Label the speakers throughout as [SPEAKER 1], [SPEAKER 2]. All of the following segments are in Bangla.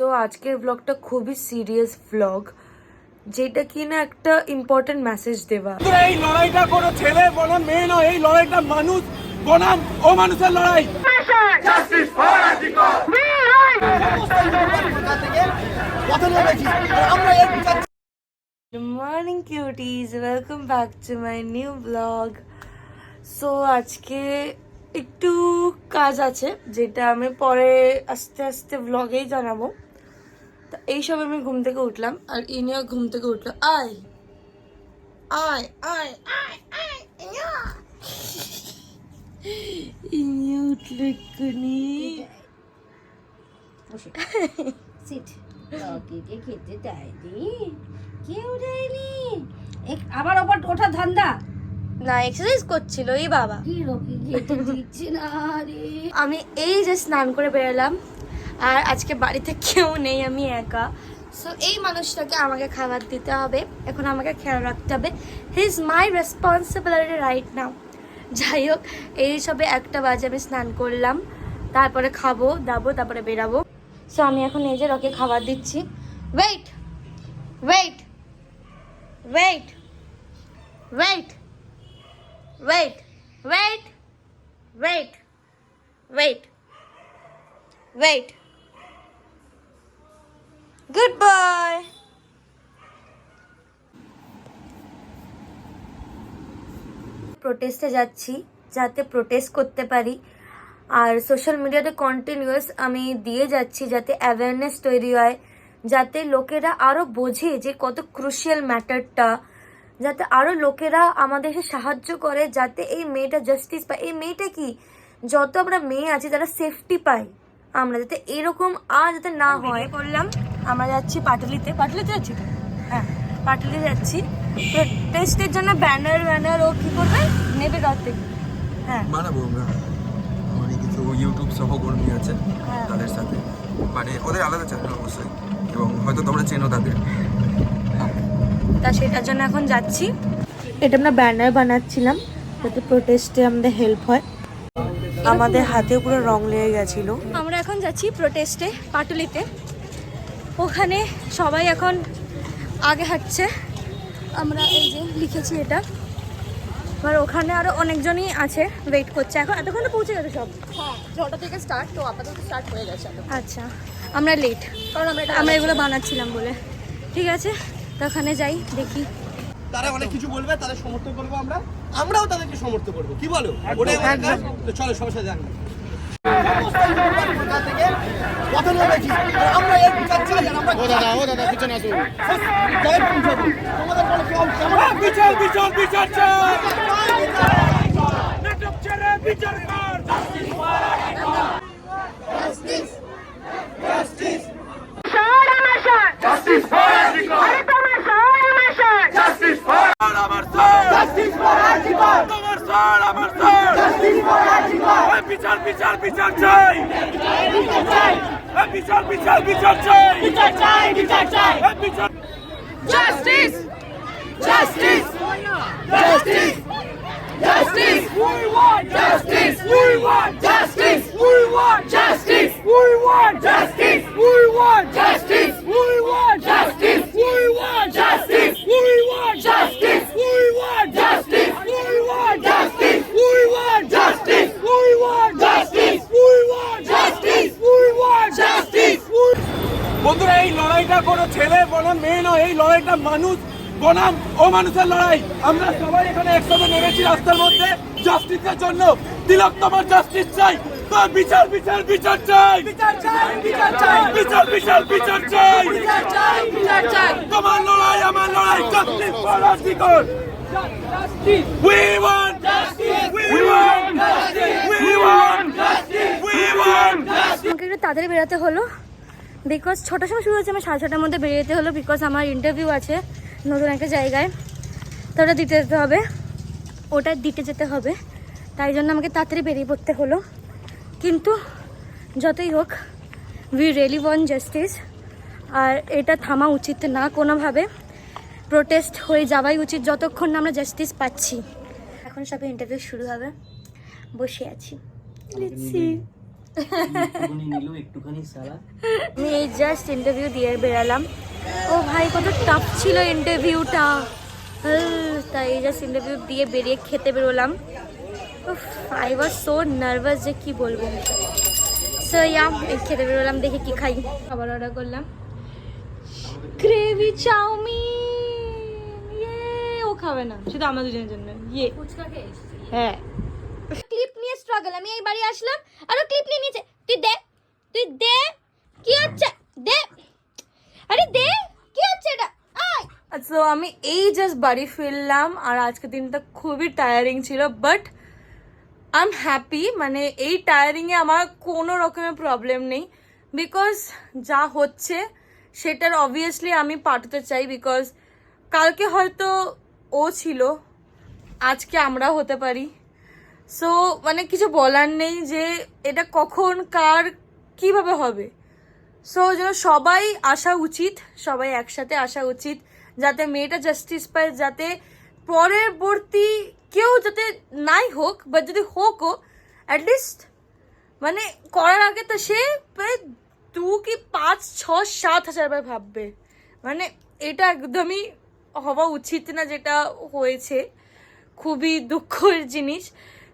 [SPEAKER 1] তো আজকের ব্লগটা খুবই সিরিয়াস ব্লগ, যেটা কিনা একটা ইম্পর্টেন্ট মেসেজ দেওয়া।
[SPEAKER 2] এই লড়াইটা কোনো ছেলে বনাম মেয়ে নয়, এই লড়াইটা মানুষ বনাম ও মানুষের লড়াই।
[SPEAKER 1] Good morning cuties, welcome back to my new vlog. So আজকে একটু কাজ আছে, যেটা আমি পরে আস্তে আস্তে ব্লগেই জানাবো। তো এইসব আমি ঘুম থেকে উঠলাম, আর ইনিও ঘুম থেকে উঠলো। আয় আয় আয় আয় আয় ইনি উঠলো এক্ষুনি।
[SPEAKER 3] সিট রকিকে খেতে দেয়নি, কেউ দেয়নি। আবার আবার ওঠা ধান্দা
[SPEAKER 1] না, এক্সারসাইজ করছিল এই বাবা।
[SPEAKER 3] কি রকি খেতে দিচ্ছে না রে।
[SPEAKER 1] আমি এই যে স্নান করে বেরোলাম, আর আজকে বাড়িতে কেউ নেই, আমি একা। সো এই মানুষটাকে আমাকে খাবার দিতে হবে, এখন আমাকে খেয়াল রাখতে হবে। He is my responsibility right now. যাই হোক, এই সবে 1টা বাজে, আমি স্নান করলাম, তারপরে খাবো দাবো, তারপরে বেরাবো। সো আমি এখন এই যে রকে খাবার দিচ্ছি। Wait wait wait wait wait wait wait wait wait good boy. প্রোটেস্টে যাচ্ছি, যাতে প্রোটেস্ট করতে পারি, আর সোশ্যাল মিডিয়াতে কন্টিনিউয়াস আমি দিয়ে যাচ্ছি যাতে অ্যাওয়ারনেস তৈরি হয়, যাতে লোকেরা আরও বোঝে যে কত ক্রুশিয়াল ম্যাটারটা, যাতে আরও লোকেরা আমাদের সাহায্য করে, যাতে এই মেয়েটা জাস্টিস পায়। এই মেয়েটা কি, যত আমরা মেয়ে আছি তারা সেফটি পাই, আমরা যাতে এরকম আর যাতে না হয়। করলাম, আমরা যাচ্ছি পাটুলিতে। পাটুলিতে যাচ্ছি তো? হ্যাঁ, পাটুলিতে যাচ্ছি প্রোটেস্টের জন্য। ব্যানার ও কি করবে, নেবে কার থেকে? হ্যাঁ,
[SPEAKER 4] বানাবো আমরা। আমারই কিছু ইউটিউব সহকর্মী আছে, তাদের সাথে, মানে ওদের আলাদা চ্যানেল অবশ্যই, এবং হয়তো তোমরা চেনো তাদের।
[SPEAKER 1] তা সেটার জন্য এখন যাচ্ছি। এটা আমরা ব্যানার বানাচ্ছিলাম যাতে প্রোটেস্টে আমাদের হেল্প হয়। আমাদের হাতে পুরো রং লেগে গেছিল। আমরা এখন যাচ্ছি প্রোটেস্টে পাটুলিতে। ওখানে সবাই এখন আগে হাঁটছে, আমরা এই যে লিখেছি এটা। আর ওখানে আরো অনেকজনই আছে, ওয়েট করছে। এখন এতক্ষণ তো পৌঁছে গেছে সব।
[SPEAKER 5] হ্যাঁ, 6টা থেকে স্টার্ট, তো আপাতত স্টার্ট হয়ে গেছে।
[SPEAKER 1] আচ্ছা, আমরা লেট,
[SPEAKER 5] কারণ
[SPEAKER 1] আমরা এগুলো বানাচ্ছিলাম বলে। ঠিক আছে, তো ওখানে যাই, দেখি।
[SPEAKER 2] তারা অনেক কিছু বলবে, তাদের সমর্থন করবো আমরা, আমরাও তাদেরকে সমর্থন করবো। কি বলো? ওটাই আমাদের কাজ। তো চলো সবার সাথে জানি আমরা এর বিচার চাই, আর আমরা পিছনে আসুন। বিচার বিচার বিচার চাই, নাটক ছেড়ে বিচার কর। Justice justice justice for আজিকর, justice for আমার স্যার, জাস্টিস ফর আজিকর, তোমার স্যার আমার স্যার, জাস্টিস ফর আজিকর। বিচার বিচার বিচার চাই, বিচার চাই, বিচার বিচার বিচার চাই, বিচার চাই, বিচার চাই, বিচার। Justice justice justice justice, we want justice, we want justice, we want justice, we want justice, we want justice, we want justice, we want justice, we want justice, we want justice, we want justice, we want justice, we want justice, we want justice, we want justice. বন্ধুরা, এই লড়াইটা কোনো ছেলে বনাম মেয়ে নয়, এই লড়াইটা মানুষ বনাম ও মানুষের লড়াই। আমরা সবাই এখানে একসাথে নেমেছি রাস্তার মধ্যে জাস্টিসের জন্য। তিলক, তোমার জাস্টিস চাই, তোর বিচার বিচার বিচার চাই, বিচার চাই, বিচার চাই, বিচার বিচার বিচার চাই, বিচার চাই, বিচার চাই। তোমার লড়াই আমার লড়াই, justice for আজিকর, justice, we want justice, we want justice, we want justice, we want justice।
[SPEAKER 1] আমাকে একটু তাড়াতাড়ি বেরোতে হলো, বিকজ 6টার সময় শুরু হচ্ছে, আমার 6:30টার মধ্যে বেরোতে হলো, বিকজ আমার ইন্টারভিউ আছে নতুন একটা জায়গায়, তো ওটা দিতে যেতে হবে, ওটা দিতে যেতে হবে। তাই জন্য আমাকে তাড়াতাড়ি বেরিয়ে পড়তে হলো। কিন্তু যতই হোক, উই রিয়েলি ওয়ান্ট জাস্টিস, আর এটা থামা উচিত না কোনোভাবে। প্রোটেস্ট হয়ে যাওয়াই উচিত যতক্ষণ না আমরা জাস্টিস পাচ্ছি। এখন সবে ইন্টারভিউ শুরু হবে, বসে আছি। Let's see.
[SPEAKER 6] একটুখানি নিল একটুখানি সারা
[SPEAKER 1] আমি এই জাস্ট ইন্টারভিউ দিয়ে বেরালাম। ও ভাই কত টাফ ছিল ইন্টারভিউটা। তাই এই জাস্ট ইন্টারভিউ দিয়ে বেরিয়ে খেতে বেরোলাম। আই ওয়াজ সো নার্ভাস যে কি বলবো। সো ইয়া খেতে বেরোলাম, দেখে কি খাই। খাবার অর্ডার করলাম গ্রেভি চাউমিন। ইয়ে ও খাবে না, শুধু আমরা দুজনের জন্য। ইয়ে হ্যাঁ ক্লিপ নিয়ে স্ট্রাগল। আমি এই বাড়ি আসলাম আরো ক্লিপ নিয়ে নিচে। তুই দে কি হচ্ছে, দে আরে দে কি হচ্ছে এটা। আচ্ছা আমি এই জাস্ট বাড়ি ফিরলাম আর আজকে দিনটা খুবই টায়ারিং ছিল, বাট আই এম হ্যাপি। মানে এই টায়ারিংয়ে আমার কোনো রকমের প্রবলেম নেই, বিকজ যা হচ্ছে সেটার অবভিয়াসলি আমি পাঠাতে চাই। বিকজ কালকে হয়তো ও ছিল, আজকে আমরাও হতে পারি। সো মানে কিছু বলার নেই যে এটা কখন কার কিভাবে হবে। সো যেন সবাই আসা উচিত, সবাই একসাথে আসা উচিত, যাতে মেয়েটা জাস্টিস পায়, যাতে পরবর্তী কেউ যাতে নাই হোক, বা যদি হোকও অ্যাটলিস্ট মানে করার আগে তো সে প্রায় 2 কি 5, 6, 7 হাজার বার ভাববে। মানে এটা একদমই হওয়া উচিত না যেটা হয়েছে, খুবই দুঃখের জিনিস।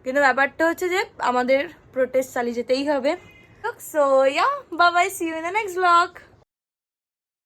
[SPEAKER 1] কিন্তু ব্যাপারটা হচ্ছে যে আমাদের প্রোটেস্ট চালিয়ে যেতেই হবে। So yeah bye bye, see you in the next blog.